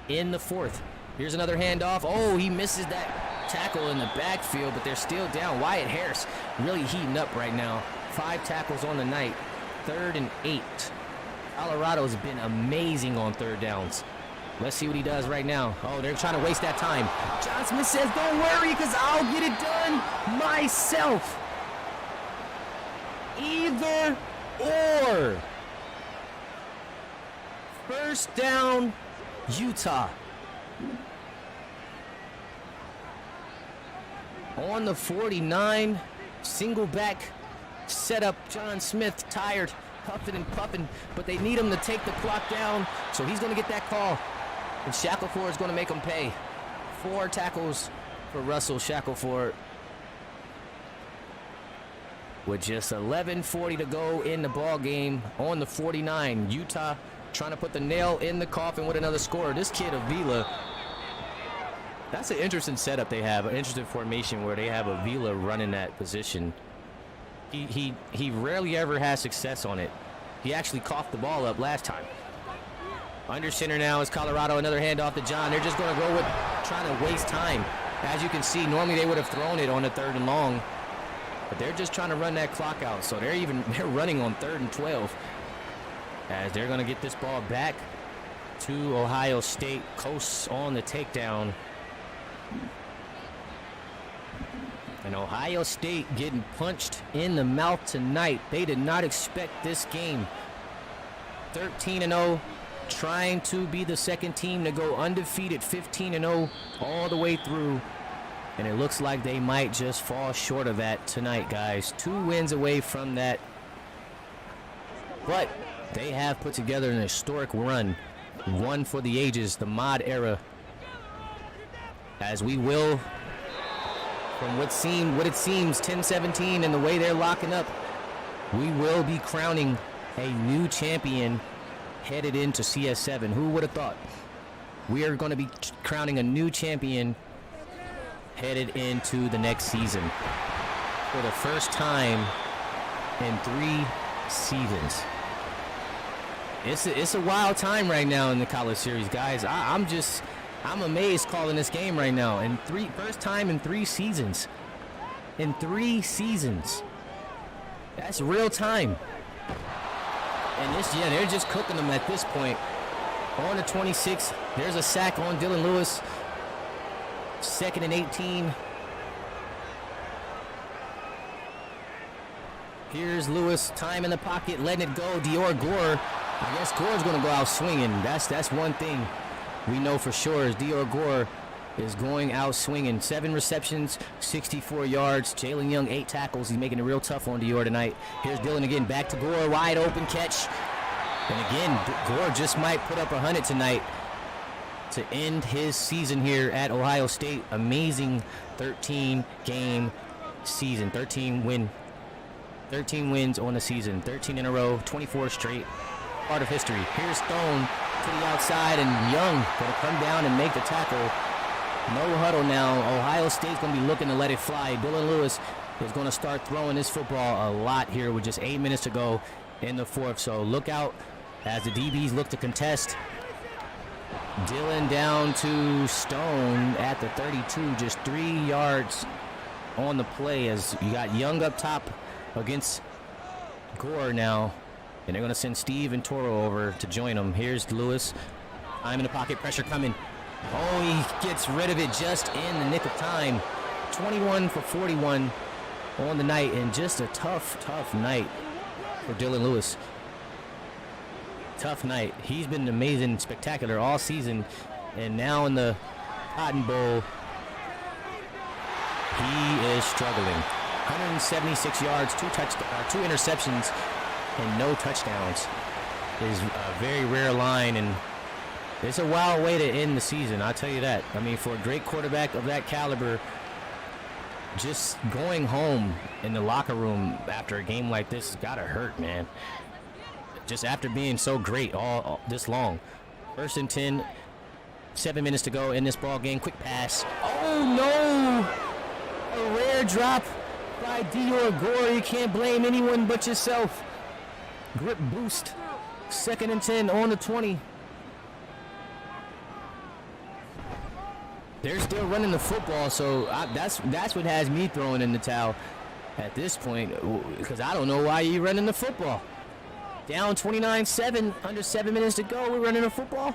in the 4th. Here's another handoff. Oh, he misses that tackle in the backfield, but they're still down. Wyatt Harris really heating up right now. 5 tackles on the night. 3rd and 8. Colorado's been amazing on 3rd downs. Let's see what he does right now. Oh, they're trying to waste that time. John Smith says, don't worry, because I'll get it done myself. Either or. First down, Utah. On the 49, single back setup. John Smith tired, huffing and puffing, but they need him to take the clock down, so he's going to get that call. And Shackelford is going to make him pay. 4 tackles for Russell Shackelford. with just 11:40 to go in the ball game on the 49. Utah trying to put the nail in the coffin with another score. This kid Avila, that's an interesting setup they have, an interesting formation where they have Avila running that position. He rarely ever has success on it. He actually coughed the ball up last time. Under center now is Colorado. Another handoff to John. They're just going to go with trying to waste time. As you can see, normally they would have thrown it on the 3rd and long, but they're just trying to run that clock out. So they're running on 3rd and 12 as they're going to get this ball back to Ohio State. Coasts on the takedown. And Ohio State getting punched in the mouth tonight. They did not expect this game. 13-0, trying to be the second team to go undefeated, 15-0 all the way through. And it looks like they might just fall short of that tonight, guys. 2 wins away from that. But they have put together an historic run. One for the ages, the mod era. As we will, from what it seems, 10-17 and the way they're locking up, we will be crowning a new champion headed into CS7. Who would have thought? We are going to be crowning a new champion headed into the next season for the first time in 3 seasons. It's a wild time right now in the college series, guys. I'm amazed calling this game right now. First time in 3 seasons. In 3 seasons. That's real time. And they're just cooking them at this point. On the 26, there's a sack on Dylan Lewis. 2nd and 18. Here's Lewis, time in the pocket, letting it go. Dior Gore. I guess Gore's going to go out swinging. That's one thing we know for sure is Dior Gore is going out swinging. 7 receptions, 64 yards. Jalen Young, 8 tackles. He's making it real tough on Dior tonight. Here's Dylan again, back to Gore, wide open catch. And again, Gore just might put up 100 tonight to end his season here at Ohio State. Amazing 13-game season, 13 wins on the season, 13 in a row, 24 straight. Part of history. Here's Stone to the outside, and Young going to come down and make the tackle. No huddle now. Ohio State's going to be looking to let it fly. Dylan Lewis is going to start throwing this football a lot here with just 8 minutes to go in the 4th. So look out as the DBs look to contest. Dylan down to Stone at the 32, just 3 yards on the play as you got Young up top against Gore now. And they're going to send Steve and Toro over to join them. Here's Lewis. I'm in the pocket, pressure coming. Oh, he gets rid of it just in the nick of time. 21 for 41 on the night, and just a tough night for Dylan Lewis. Tough night. He's been amazing, spectacular all season, and now in the Cotton Bowl, he is struggling. 176 yards, 2 interceptions, and no touchdowns. Is a very rare line, and it's a wild way to end the season, I'll tell you that. I mean, for a great quarterback of that caliber, just going home in the locker room after a game like this has got to hurt, man. Just after being so great all this long. 1st and 10, 7 minutes to go in this ball game. Quick pass. Oh, no! A rare drop by Dior Gore. You can't blame anyone but yourself. Grip boost. 2nd and 10 on the 20. They're still running the football, so that's what has me throwing in the towel at this point, because I don't know why you're running the football. Down 29-7, under 7 minutes to go, we're running the football.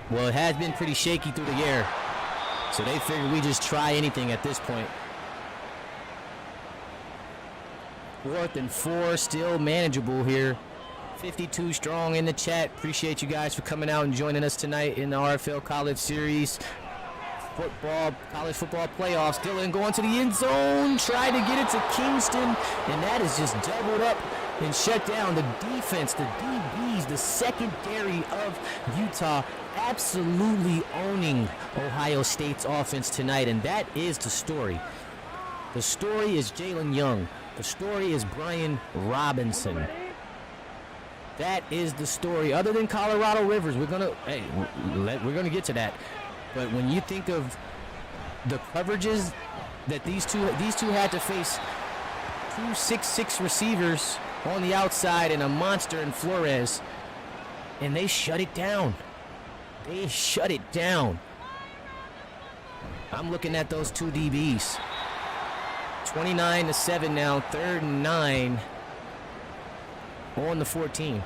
Well, it has been pretty shaky through the air, so they figured we just try anything at this point. 4th and 4, still manageable here. 52 strong in the chat. Appreciate you guys for coming out and joining us tonight in the RFL College Series. College football playoffs. Dylan going to the end zone, trying to get it to Kingston, and that is just doubled up and shut down. The defense, the DBs, the secondary of Utah absolutely owning Ohio State's offense tonight, and that is the story. The story is Jalen Young. The story is Brian Robinson. That is the story. Other than Colorado Rivers, we're gonna get to that. But when you think of the coverages that these two had to face, 2 6'6" receivers on the outside and a monster in Flores, and they shut it down. They shut it down. I'm looking at those two DBs. 29-7 now, 3rd and 9 on the 14.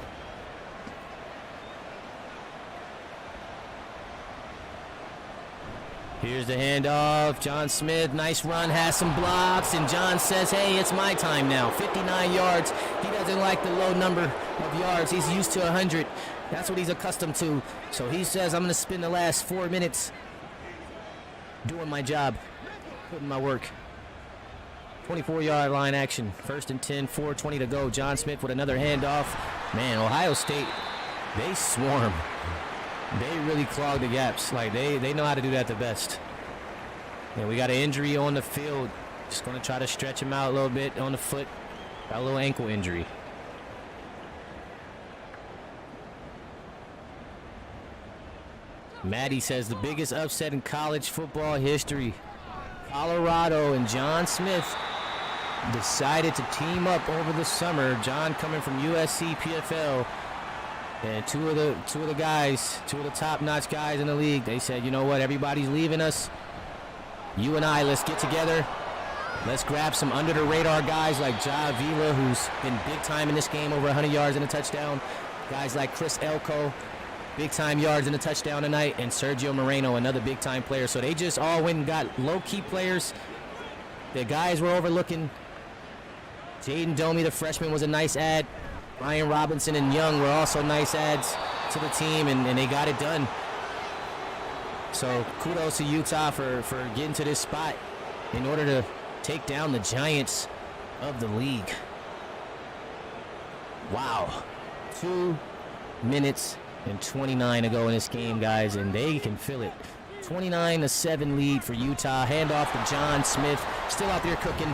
Here's the handoff. John Smith, nice run, has some blocks, and John says, hey, it's my time now. 59 yards. He doesn't like the low number of yards. He's used to 100. That's what he's accustomed to. So he says, I'm going to spend the last 4 minutes doing my job, putting my work. 24-yard line action. 1st and 10, 4:20 to go. John Smith with another handoff. Man, Ohio State, they swarm. They really clog the gaps. Like, they know how to do that the best. And we got an injury on the field. Just going to try to stretch him out a little bit on the foot. Got a little ankle injury. Maddie says the biggest upset in college football history. Colorado and John Smith decided to team up over the summer. John coming from USC PFL. And two of the guys, two of the top-notch guys in the league, they said, you know what, everybody's leaving us. You and I, let's get together. Let's grab some under-the-radar guys like Ja Vila, who's been big time in this game, over 100 yards and a touchdown. Guys like Chris Elko, big-time yards and a touchdown tonight. And Sergio Moreno, another big-time player. So they just all went and got low-key players. The guys were overlooking. Jaden Domi, the freshman, was a nice add. Brian Robinson and Young were also nice adds to the team, and they got it done. So kudos to Utah for getting to this spot in order to take down the giants of the league. Wow. 2 minutes and 29 to go in this game, guys, and they can feel it. 29-7 lead for Utah. Handoff to John Smith. Still out there cooking.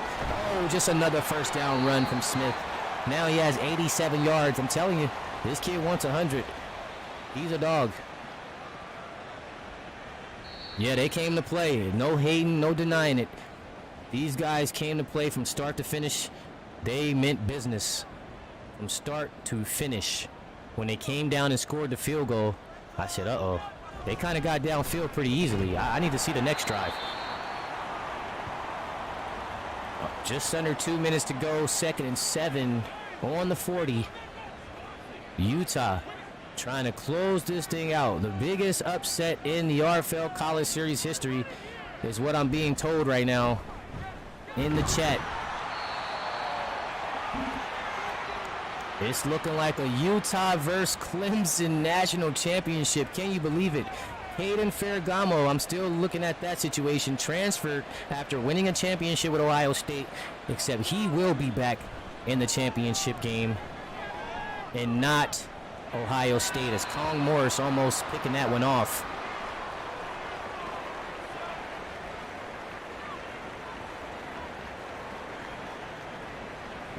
Oh, just another first down run from Smith. Now he has 87 yards. I'm telling you, this kid wants 100. He's a dog. Yeah, they came to play. No hating, no denying it. These guys came to play from start to finish. They meant business from start to finish. When they came down and scored the field goal, I said, uh-oh. They kind of got downfield pretty easily. I need to see the next drive. Just under 2 minutes to go. 2nd and 7 on the 40. Utah trying to close this thing out. The biggest upset in the RFL College Series history is what I'm being told right now in the chat. It's looking like a Utah versus Clemson national championship. Can you believe it? Hayden Ferragamo, I'm still looking at that situation. Transferred after winning a championship with Ohio State, except he will be back in the championship game and not Ohio State, as Kong Morris almost picking that one off.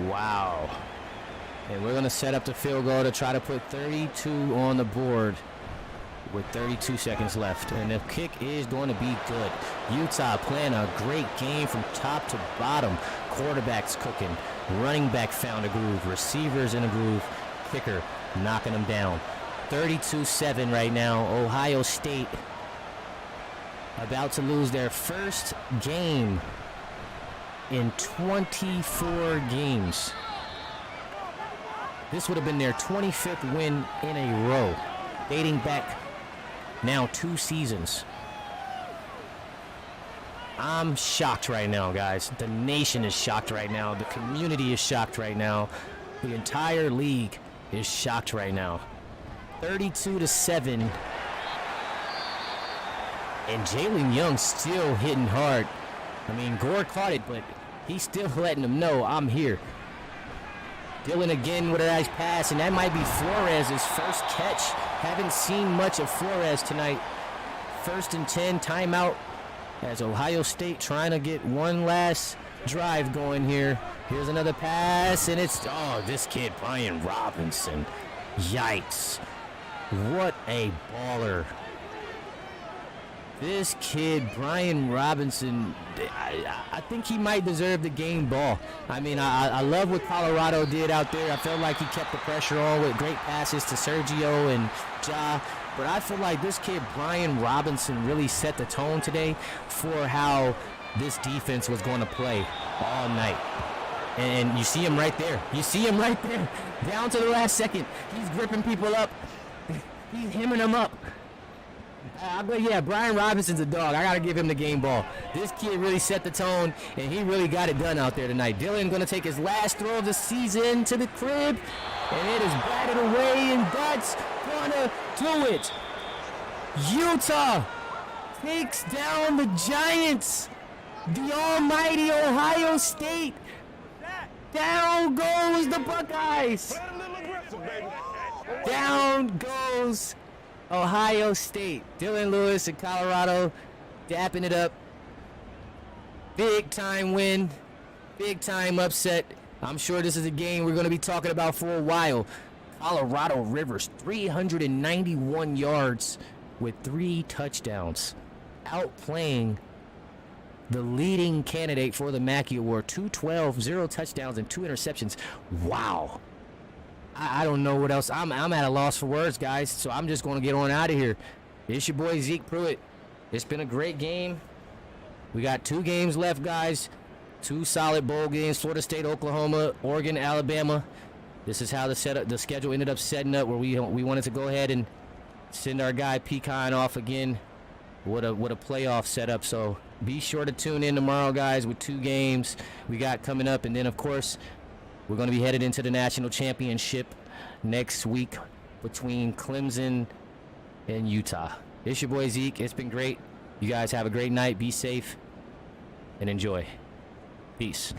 Wow. And we're going to set up the field goal to try to put 32 on the board with 32 seconds left. And the kick is going to be good. Utah playing a great game from top to bottom. Quarterback's cooking. Running back found a groove. Receivers in a groove. Kicker knocking them down. 32-7 right now. Ohio State about to lose their first game in 24 games. This would have been their 25th win in a row, dating back now 2 seasons. I'm shocked right now, guys. The nation is shocked right now. The community is shocked right now. The entire league is shocked right now. 32-7. And Jalen Young still hitting hard. I mean, Gore caught it, but he's still letting them know, I'm here. Dylan again with a nice pass, and that might be Flores' first catch. Haven't seen much of Flores tonight. 1st and 10, timeout as Ohio State trying to get one last drive going here. Here's another pass, and it's, oh, this kid, Brian Robinson. Yikes. What a baller. This kid, Brian Robinson, I think he might deserve the game ball. I mean, I love what Colorado did out there. I felt like he kept the pressure on with great passes to Sergio and Ja. But I feel like this kid, Brian Robinson, really set the tone today for how this defense was going to play all night. And you see him right there. You see him right there. Down to the last second. He's gripping people up. He's hemming them up. But yeah, Brian Robinson's a dog. I got to give him the game ball. This kid really set the tone, and he really got it done out there tonight. Dylan going to take his last throw of the season to the crib, and it is batted away, and that's going to do it. Utah takes down the Giants. The almighty Ohio State. Down goes the Buckeyes. Down goes Ohio State. Dylan Lewis in Colorado dapping it up. Big time win. Big time upset. I'm sure this is a game we're going to be talking about for a while. Colorado Rivers, 391 yards with 3 touchdowns. Outplaying the leading candidate for the Mackey Award. 212, 0 touchdowns, and 2 interceptions. Wow. I don't know what else. I'm at a loss for words, guys, so I'm just going to get on out of here. It's your boy Zeke Pruitt. It's been a great game. We got 2 games left, guys. 2 solid bowl games: Florida State, Oklahoma, Oregon, Alabama. This is how the schedule ended up setting up, where we wanted to go ahead and send our guy Pecan off again. What a playoff setup. So be sure to tune in tomorrow, guys, with 2 games we got coming up, and then of course we're going to be headed into the national championship next week between Clemson and Utah. It's your boy Zeke. It's been great. You guys have a great night. Be safe and enjoy. Peace.